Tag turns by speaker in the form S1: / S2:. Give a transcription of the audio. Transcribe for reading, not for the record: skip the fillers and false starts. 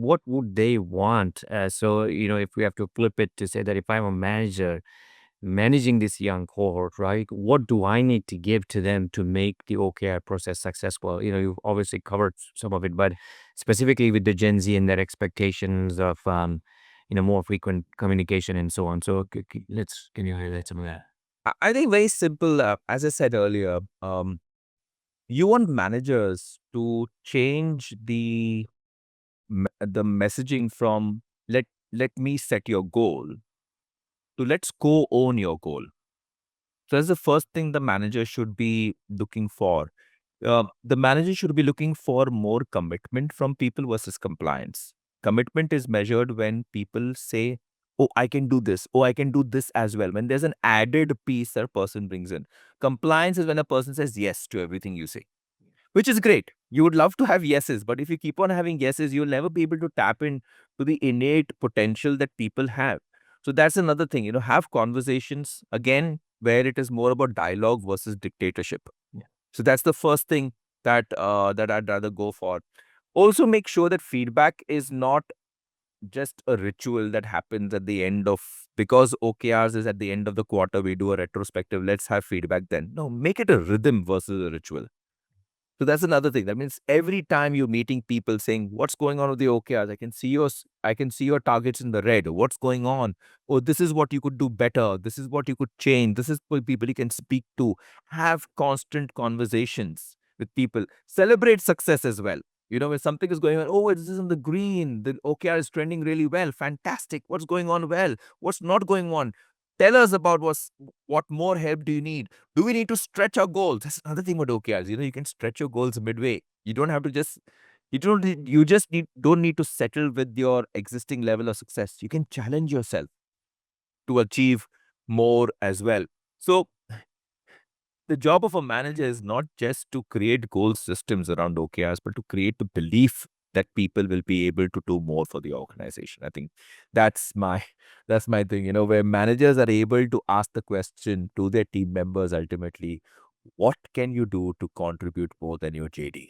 S1: what would they want? So, if we have to flip it to say that if I'm a manager managing this young cohort, right, what do I need to give to them to make the OKR process successful? You've obviously covered some of it, but specifically with the Gen Z and their expectations of, more frequent communication and so on. So can you highlight some of that?
S2: I think very simple. As I said earlier, you want managers to change the messaging from let me set your goal to let's co-own your goal. So that's the first thing the manager should be looking for. The manager should be looking for more commitment from people versus compliance. Commitment is measured when people say, "Oh, I can do this. Oh, I can do this as well." When there's an added piece that a person brings in. Compliance is when a person says yes to everything you say, which is great. You would love to have yeses, but if you keep on having yeses, you'll never be able to tap into the innate potential that people have. So that's another thing, have conversations again where it is more about dialogue versus dictatorship.
S1: Yeah.
S2: So that's the first thing that I'd rather go for. Also, make sure that feedback is not just a ritual that happens at the end of because OKRs is at the end of the quarter, we do a retrospective. Let's have feedback then. No, make it a rhythm versus a ritual. So that's another thing. That means every time you're meeting people saying, "What's going on with the OKRs? I can see your targets in the red. What's going on? Oh, this is what you could do better. This is what you could change. This is what people you can speak to." Have constant conversations with people. Celebrate success as well. When something is going on, oh, this is in the green. The OKR is trending really well. Fantastic. What's going on well? What's not going on? Tell us about what more help do you need? Do we need to stretch our goals? That's another thing with OKRs. You can stretch your goals midway. You don't have to just you just don't need to settle with your existing level of success. You can challenge yourself to achieve more as well. So the job of a manager is not just to create goal systems around OKRs, but to create the belief that people will be able to do more for the organization. I think that's my that's my thing, where managers are able to ask the question to their team members ultimately, what can you do to contribute more than your JD?